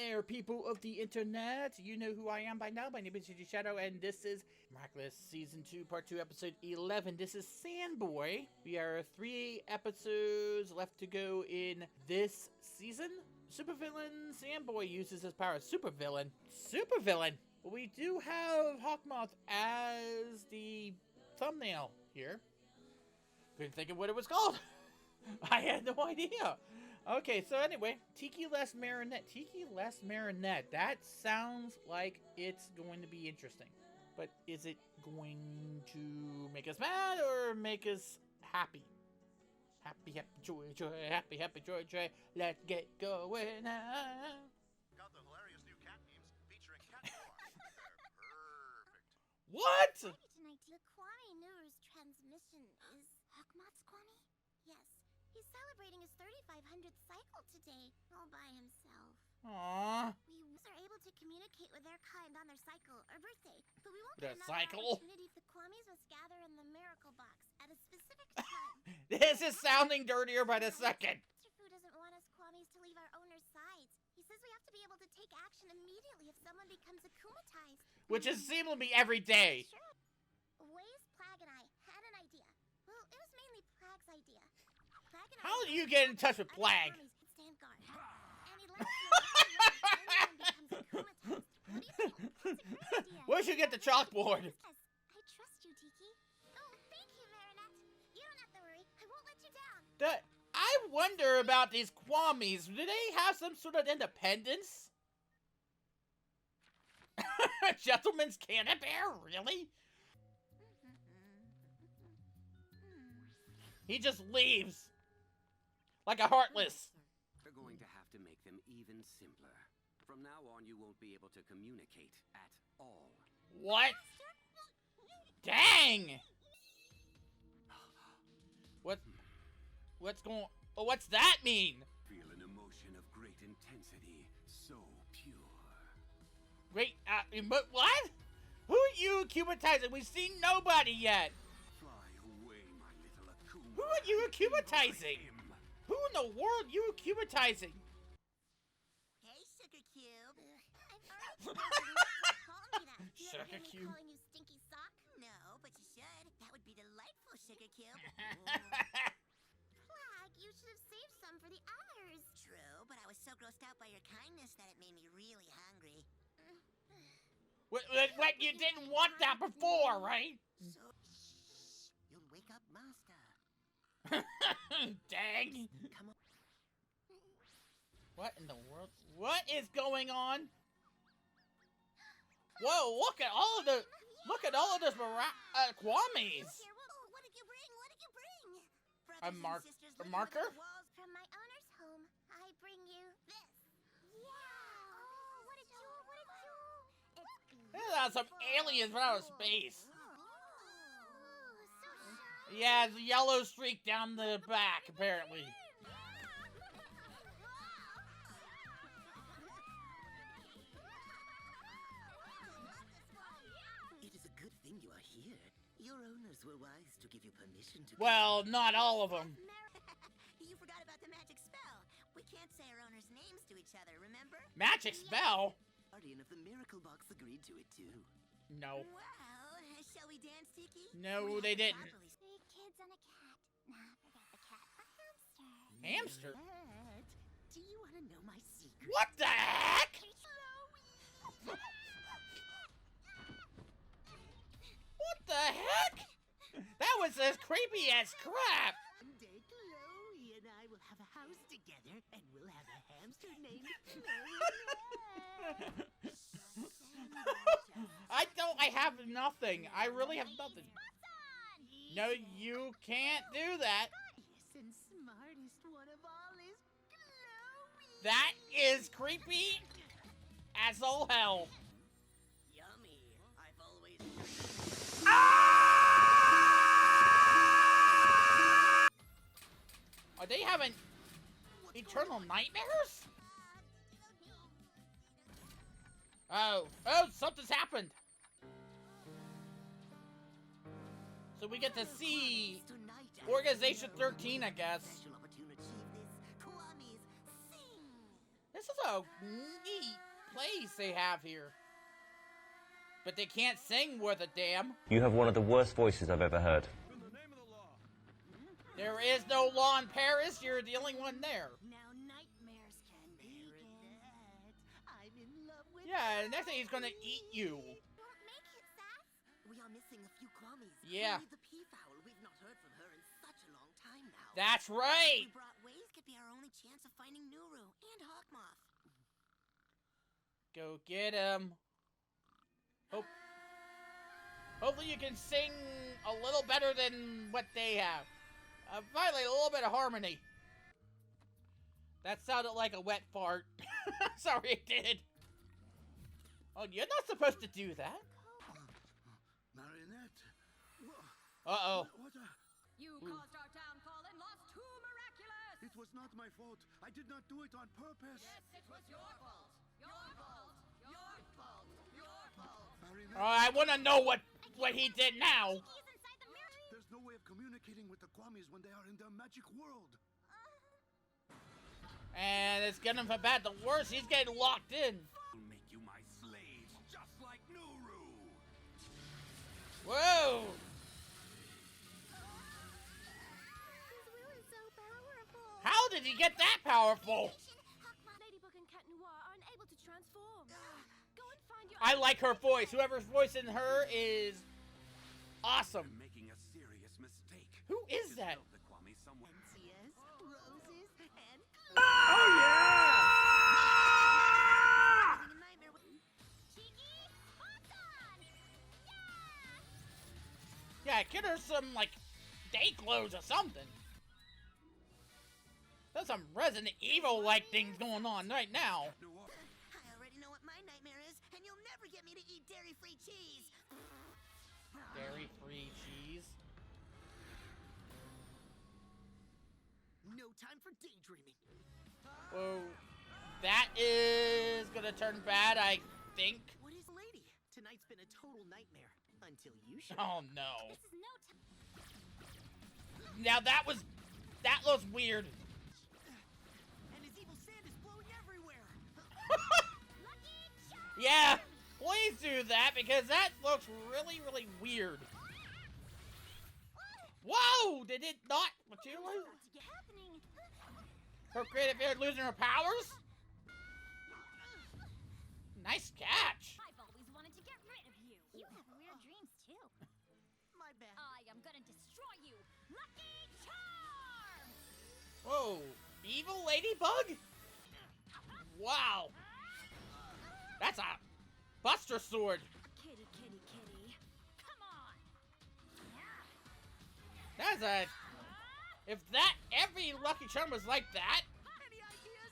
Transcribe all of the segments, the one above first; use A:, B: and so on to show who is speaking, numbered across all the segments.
A: there, people of the internet. You know who I am by now. My name is Gigi Shadow, and this is Miraculous Season 2, Part 2, Episode 11. This is Sandboy. We are 3 episodes left to go in this season. Supervillain Sandboy uses his power. Supervillain? Supervillain! Well, we do have Hawkmoth as the thumbnail here. Couldn't think of what it was called. I had no idea. Okay, so anyway, Tiki Less Marinette. Tiki Less Marinette. That sounds like it's going to be interesting. But is it going to make us mad or make us happy? Happy, happy, joy, joy, happy, happy, joy, joy. Let's get going now.
B: Got the hilarious new cat memes featuring cat noir. They're perfect.
A: What?
C: Tonight, the Kwami Nooru's transmission is Hawkmoth's Kwami? Yes. He's celebrating his 3,500th cycle today, all by himself.
A: Aww.
C: We are able to communicate with their kind on their cycle or birthday, but we won't
A: Their
C: get another
A: cycle?
C: opportunity if the Kwamis must gather in the miracle box at a specific time.
A: This is sounding dirtier by the second.
C: Mr. Fu doesn't want us Kwamis to leave our owner's sides. He says we have to be able to take action immediately if someone becomes akumatized.
A: Which is seemingly every day.
C: Sure. Waze, Plag, and I had an idea. Well, it was mainly Plag's idea. Plag and
A: How do you get in touch with Plag?
C: Stand guard. And he lets you know when becomes akumatized. What do you think? That's a great idea.
A: Where'd you get the chalkboard?
C: Yes, I trust you, Tiki. Oh, thank you, Marinette. You don't have to worry. I won't let you down.
A: I wonder about these Kwamis. Do they have some sort of independence? Gentleman's Cannon Bear? Really? He just leaves. Like a Heartless.
D: We're going to have to make them even simpler. From now on, you won't be able to communicate at all.
A: What? Dang! What's going... Oh, what's that mean?
D: Feel an emotion of great intensity, so pure.
A: Wait, what? Who are you akumatizing? We've seen nobody yet.
D: Fly away, my little Akuma.
A: Who are you akumatizing? Who in the world are you akumatizing?
C: Hey, Sugar Cube. I've already told you to call me that. You ever
A: Sugar
C: hear me
A: Cube.
C: calling you Stinky Sock? No, but you should. That would be delightful, Sugar Cube. Plag, you should have saved some for the others.
E: True, but I was so grossed out by your kindness that it made me really hungry.
A: What? You didn't want that before, right?
E: So, shh, you'll wake up Master.
A: Dang.
E: Come on.
A: What in the world? What is going on? Whoa, look at all of the... Look at all of this Kwamis.
C: Here, well, what did you bring? What did you bring?
E: Brothers and sisters
A: A
E: living
A: marker?
E: within the walls.
C: From my owner's home, I bring you this. Yeah. Oh, what a jewel, what a jewel. It's
A: There's some aliens from outer space.
C: oh, so shiny.
A: Yeah, the yellow streak down the back, apparently.
E: It is a good thing you are here. Your owners were wise to give you permission to...
A: Well, not all of them.
E: You forgot about the magic spell. We can't say our owners' names to each other, remember?
A: Magic spell?
E: Guardian of the Miracle Box agreed to it, too.
A: No.
E: Well, shall we dance, Tiki?
A: No, they didn't.
C: 3 kids and a cat. Nah, forget the cat. A
A: Hamster?
C: hamster.
E: But, do you want to know my secret?
A: What the heck? What the heck? That was as creepy as crap.
E: One day, Chloe and I will have a house together, and we'll have a hamster named Chloe.
A: I have nothing. I really have nothing. No, you can't do that.
E: And smartest one of all is Chloe.
A: That is creepy as all hell.
E: Yummy. I've always...
A: Are they having eternal nightmares? Oh, something's happened. So we get to see Organization 13, I guess.
E: Special opportunity to achieve this. Kwamis, sing.
A: This is a neat place they have here. But they can't sing worth a damn.
F: You have one of the worst voices I've ever heard.
B: In the name of the law.
A: There is no law in Paris. You're the only one there.
E: Now nightmares can begin. I'm in love with
A: Yeah, next thing he's gonna eat you.
C: Won't make it, Sass.
E: We are missing a few Kwamis.
A: Yeah.
E: We need the peafowl. We've not heard from her in such a long time now.
A: That's
E: If
A: right.
E: we brought Waze could be our only chance of finding Nooru and Hawkmoth.
A: Go get him. Hopefully you can sing a little better than what they have. Finally, a little bit of harmony. That sounded like a wet fart. Sorry, it did. Oh, you're not supposed to do that.
B: Marionette.
A: Uh-oh.
B: What a...
G: You caused our downfall and lost 2 Miraculous!
B: It was not my fault. I did not do it on purpose.
G: Yes, it was your fault! Your fault! Your fault! Your fault!
B: Marionette,
A: I want to know what he did now.
C: He's inside the mirror.
B: there's no way of communicating with the Kwamis when they are in their magic world.
A: And it's getting from bad to worse. He's getting locked in.
D: I'll make you my slaves, just like Nooru.
A: Whoa.
C: His will is so powerful.
A: How did he get that powerful?
C: Hawkmoth,
G: Ladybug and Cat Noir are unable to transform. Go and find your...
A: I like her voice. Whoever's voicing her is awesome.
D: You're making a serious mistake.
A: Who is that?
D: The Kwami somewhere.
E: Yes, roses, and...
F: Oh yeah!
E: A nightmare with...
C: Cheeky, spot on.
A: Yeah, get her some, like, day clothes or something. There's some Resident Evil-like things going on right now.
D: Noir.
E: I already know what my nightmare is, and you'll never get me to eat dairy-free cheese.
A: Dairy-free cheese.
E: No time for daydreaming.
A: Whoa. That is gonna turn bad, I think.
E: What is lady? Tonight's been a total nightmare until you show.
A: Oh, no.
C: This is no time.
A: Now, that looks weird.
E: And his evil sand is blowing everywhere.
C: Lucky charm.
A: Yeah, please do that, because that looks really, really weird. Whoa! Did it not materialize?
C: What's happening?
A: Her creative fear of losing her powers? Nice catch.
G: I've always wanted to get rid of you.
C: You have weird dreams too.
E: My bad.
G: I am gonna destroy you. Lucky Charm!
A: Whoa, evil ladybug? Wow. That's a Buster Sword.
G: Kitty, kitty, kitty. Come on!
A: That's a... If that, every Lucky Charm was like that.
E: Any ideas?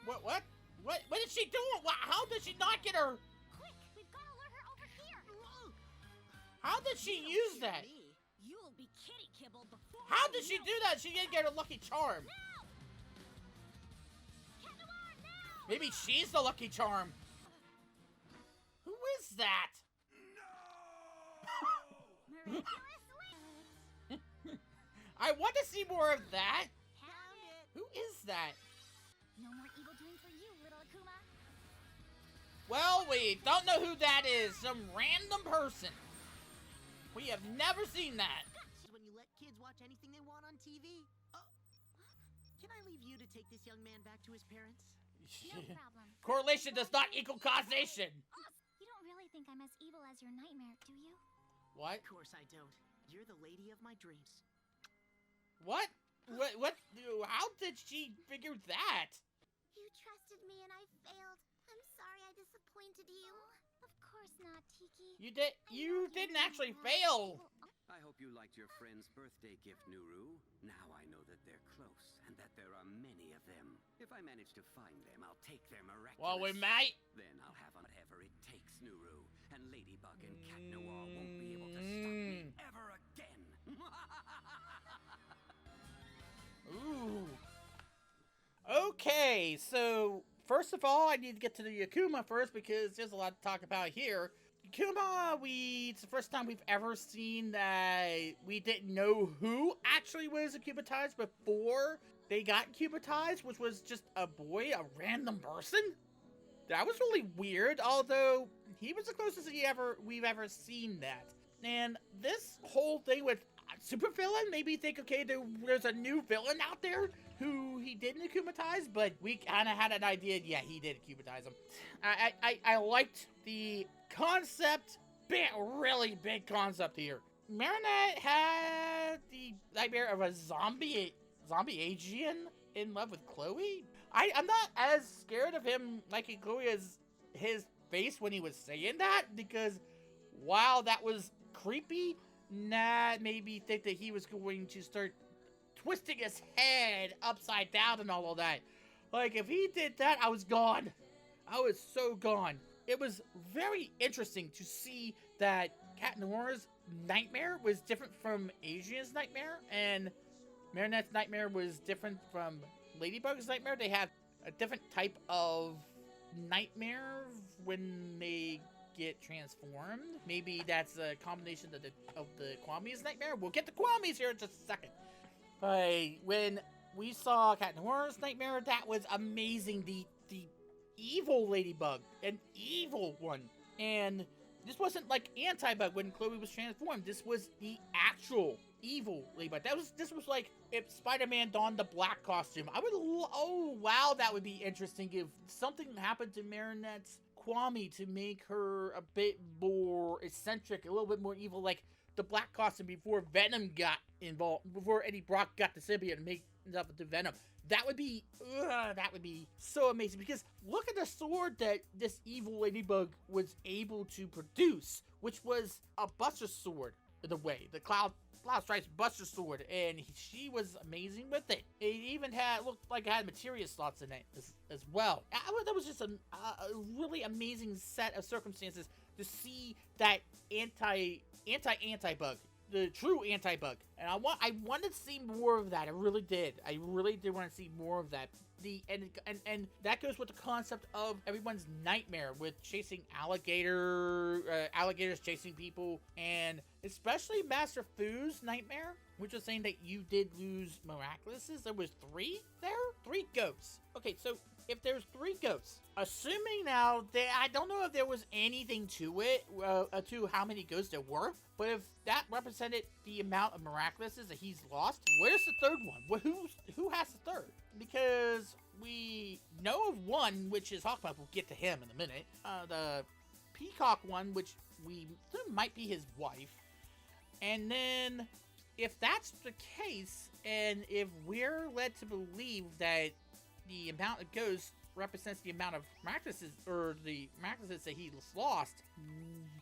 A: What is she doing? How did she not get her?
C: Quick, we've got to lure her over here.
A: How did she use that?
E: Me.
G: You'll be kitty kibble before
A: How
G: you
A: did she
G: know
A: do that? She didn't get her Lucky Charm.
C: Cat Noir, now.
A: Maybe she's the Lucky Charm. Who is that?
C: Miraculous Ladybug.
A: I want to see more of that.
C: Found it.
A: Who is that?
C: No more evil doing for you, little Akuma.
A: Well, we don't know who that is. Some random person. We have never seen that.
E: When you let kids watch anything they want on TV. Oh. Can I leave you to take this young man back to his parents?
C: No problem.
A: Correlation does not equal causation.
C: You don't really think I'm as evil as your nightmare, do you?
A: What?
E: Of course I don't. You're the lady of my dreams.
A: What? What? How did she figure that?
C: You trusted me and I failed. I'm sorry I disappointed you. Of course not, Tiki.
A: You didn't actually fail.
D: I hope you liked your friend's birthday gift, Nooru. Now I know that they're close, and that there are many of them. If I manage to find them, I'll take their miraculous...
A: Well, we might.
D: Then I'll have whatever it takes, Nooru. And Ladybug and Cat Noir won't be able to stop me ever again.
A: Ooh. Okay, so first of all, I need to get to the Akuma first because there's a lot to talk about here. Akuma, it's the first time we've ever seen that we didn't know who actually was akumatized before they got akumatized, which was just a boy, a random person. That was really weird, although he was the closest we've ever seen that. And this whole thing with supervillain made me think, okay, there's a new villain out there who he didn't akumatize, but we kind of had an idea, yeah, he did akumatize him. I liked the concept, really big concept here. Marinette had the nightmare of a zombie Asian in love with Chloe. I'm not as scared of him liking Chloe as his face when he was saying that, because while that was creepy, that made me think that he was going to start twisting his head upside down and all of that. Like, if he did that, I was gone. I was so gone. It was very interesting to see that Cat Noir's nightmare was different from Adrian's nightmare, and Marinette's nightmare was different from Ladybug's nightmare. They have a different type of nightmare when they get transformed. Maybe that's a combination of the Kwamis nightmare. We'll get the Kwamis here in just a second. But when we saw Cat Noir's nightmare, that was amazing. The evil Ladybug, an evil one. And this wasn't like anti-bug when Chloe was transformed. This was the actual evil Ladybug. This was like if Spider-Man donned the black costume. Oh wow, that would be interesting if something happened to Marinette's Kwami to make her a bit more eccentric, a little bit more evil, like the black costume before Venom got involved, before Eddie Brock got the symbiote and made up into Venom. That would be so amazing, because look at the sword that this evil Ladybug was able to produce, which was a Buster sword in a way, the Cloud Stripe's Buster sword, and she was amazing with it. It even looked like it had materia slots in it as well. That was just a really amazing set of circumstances to see that anti-bug, the true anti-bug, and I wanted to see more of that. I really did want to see more of that. And that goes with the concept of everyone's nightmare with chasing alligators chasing people, and especially Master Fu's nightmare, which was saying that you did lose Miraculouses. There was 3 there? 3 ghosts. Okay, so if there's 3 ghosts, assuming now that I don't know if there was anything to it, to how many ghosts there were, but if that represented the amount of Miraculouses that he's lost, where's the 3rd one? Who has the 3rd? Because we know of one, which is Hawkmoth. We'll get to him in a minute. The Peacock one, which we assume might be his wife. And then, if that's the case, and if we're led to believe that the amount of ghosts represents the amount of Miraculouses, or the Miraculouses that he's lost,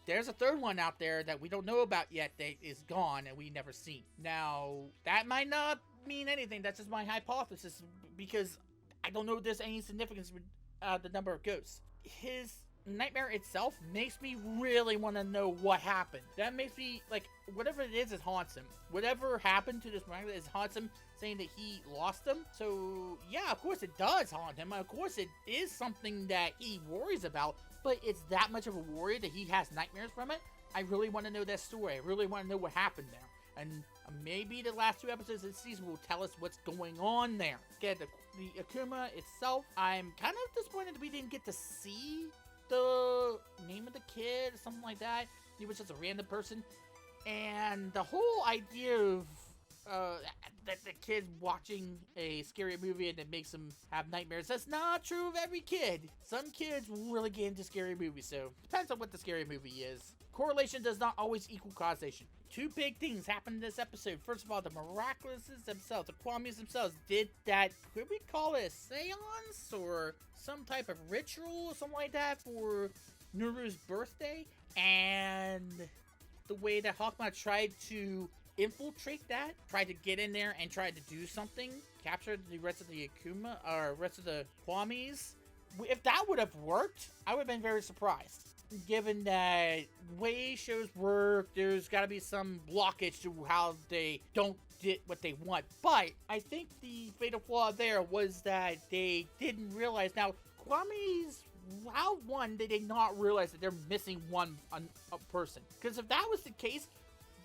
A: there's a 3rd one out there that we don't know about yet that is gone and we never seen. Now, that might not mean anything. That's just my hypothesis, because I don't know if there's any significance with the number of ghosts. His nightmare itself makes me really want to know what happened. That makes me, like, whatever it haunts him. Whatever happened to this Miraculous haunts him, saying that he lost them. So, yeah, of course it does haunt him. Of course it is something that he worries about, but it's that much of a worry that he has nightmares from it. I really want to know that story. I really want to know what happened there. And maybe the last 2 episodes of the season will tell us what's going on there. Again, the Akuma itself, I'm kind of disappointed that we didn't get to see the name of the kid or something like that. He was just a random person. And the whole idea of that the kid watching a scary movie and it makes him have nightmares, that's not true of every kid. Some kids really get into scary movies, so depends on what the scary movie is. Correlation does not always equal causation. 2 big things happened in this episode. First of all, the Miraculouses themselves, the Kwamis themselves, did that, could we call it a seance or some type of ritual or something like that for Nooru's birthday? And the way that Hawkmoth tried to infiltrate that, tried to get in there and tried to do something, capture the rest of the Akuma, or rest of the Kwamis. If that would have worked, I would have been very surprised. Given that way shows work, there's got to be some blockage to how they don't get what they want. But I think the fatal flaw there was that they didn't realize. Now, Kwamis, how did they not realize that they're missing a person? Because if that was the case,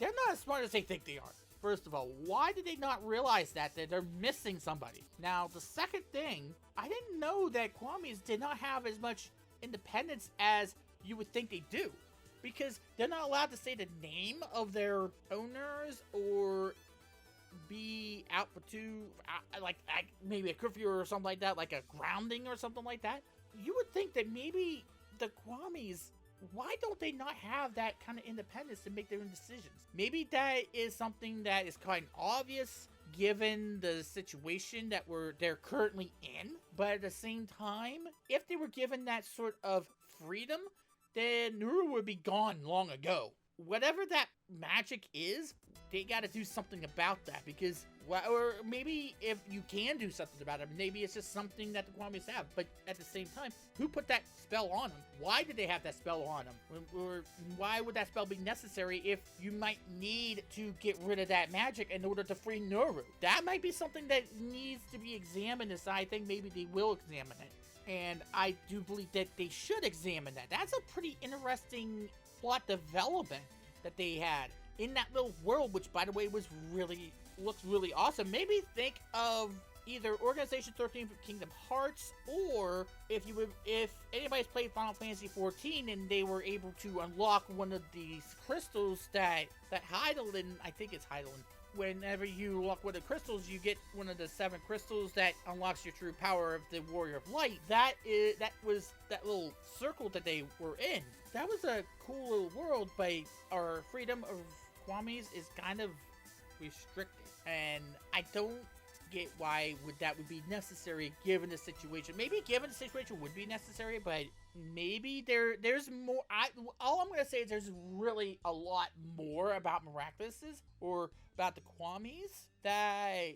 A: they're not as smart as they think they are. First of all, why did they not realize that they're missing somebody? Now, the second thing, I didn't know that Kwamis did not have as much independence as you would think they do. Because they're not allowed to say the name of their owners or be out for like maybe a curfew or something like that, like a grounding or something like that. You would think that maybe the Kwamis, why don't they not have that kind of independence to make their own decisions? Maybe that is something that is kind of obvious given the situation that they're currently in, but at the same time, if they were given that sort of freedom, then Nooru would be gone long ago. Whatever that magic is, they gotta do something about that, because, or maybe if you can do something about it, maybe it's just something that the Kwamis have, but at the same time, who put that spell on them? Why did they have that spell on them? Or why would that spell be necessary if you might need to get rid of that magic in order to free Nooru? That might be something that needs to be examined, and so I think maybe they will examine it. And I do believe that they should examine that. That's a pretty interesting plot development that they had in that little world, which, by the way, looks really awesome. Maybe think of either Organization 13 from Kingdom Hearts, or if anybody's played Final Fantasy 14 and they were able to unlock one of these crystals that Heidelin, I think it's Heidelin. Whenever you unlock one of the crystals, you get one of the 7 crystals that unlocks your true power of the Warrior of Light. That was that little circle that they were in. That was a cool little world, but our freedom of Kwamis is kind of restricted, and I don't get why that would be necessary given the situation. Maybe given the situation would be necessary, but maybe there's more. All I'm gonna say is there's really a lot more about Miraculouses or about the Kwamis that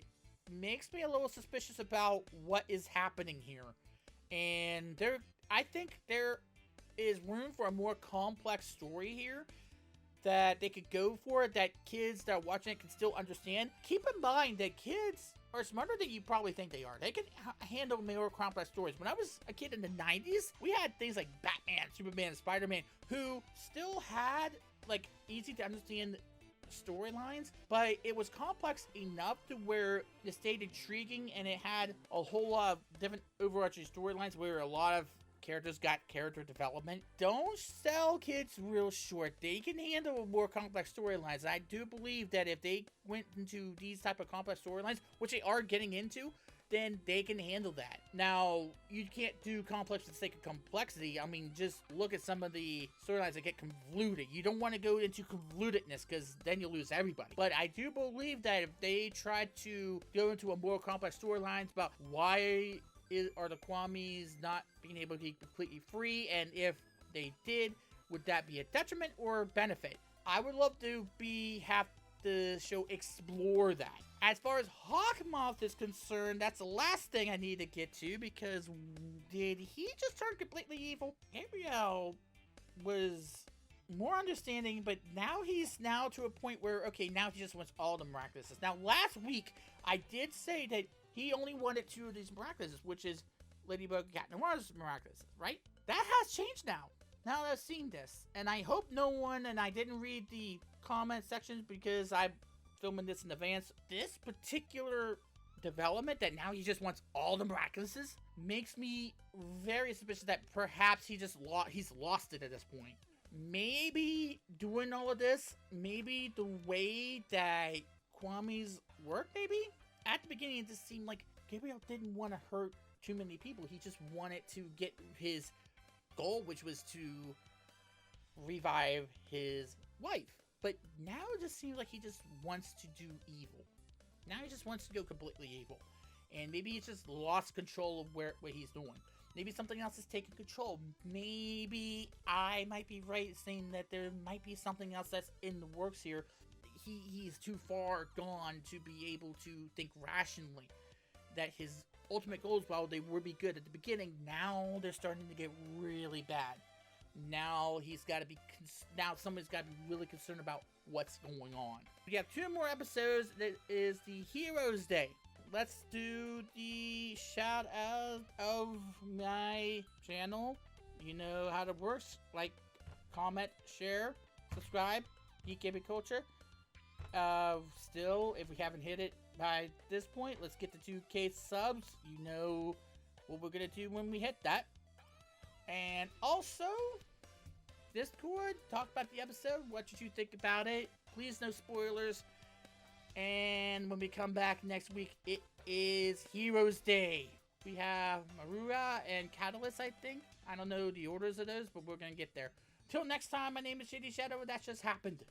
A: makes me a little suspicious about what is happening here. And I think there is room for a more complex story here that they could go for, that kids that are watching it can still understand. Keep in mind that kids are smarter than you probably think they are. They can handle more complex stories. When I was a kid in the 90s, we had things like Batman, Superman, and Spider-Man who still had like easy to understand storylines, but it was complex enough to where it stayed intriguing, and it had a whole lot of different overarching storylines where a lot of characters got character development. Don't sell kids real short. They can handle more complex storylines. I do believe that if they went into these type of complex storylines, which they are getting into, then they can handle that. Now, you can't do complex for the sake of complexity. I mean, just look at some of the storylines that get convoluted. You don't want to go into convolutedness, because then you'll lose everybody. But I do believe that if they try to go into a more complex storylines about why are the Kwamis not being able to be completely free, and if they did, would that be a detriment or a benefit? I would love to have the show explore that. As far as Hawkmoth is concerned, that's the last thing I need to get to, because did he just turn completely evil? Gabriel was more understanding, but now he's to a point where, okay, now he just wants all the Miraculouses. Now, last week, I did say that he only wanted 2 of these Miraculouses, which is Ladybug and Cat Noir's Miraculouses, right? That has changed now that I've seen this. And I hope no one, and I didn't read the comment sections because I'm filming this in advance, this particular development that now he just wants all the Miraculouses makes me very suspicious that perhaps he's lost it at this point. Maybe doing all of this, maybe the way that Kwamis work, maybe? At the beginning, it just seemed like Gabriel didn't want to hurt too many people. He just wanted to get his goal, which was to revive his wife. But now it just seems like he just wants to do evil. Now he just wants to go completely evil. And maybe he's just lost control of what he's doing. Maybe something else is taking control. Maybe I might be right saying that there might be something else that's in the works here. He's too far gone to be able to think rationally. That his ultimate goals, while they would be good at the beginning, now they're starting to get really bad. Now somebody's got to be really concerned about what's going on. We have 2 more episodes. That is the Heroes Day. Let's do the shout out of my channel. You know how it works. Like, comment, share, subscribe. Geek Gaming Culture. Still, if we haven't hit it by this point, let's get to 2K subs. You know what we're gonna do when we hit that. And also, Discord, talk about the episode. What did you think about it? Please, no spoilers. And when we come back next week, it is Heroes Day. We have Marura and Catalyst, I think. I don't know the orders of those, but we're gonna get there. Till next time, my name is Shady Shadow, and that just happened.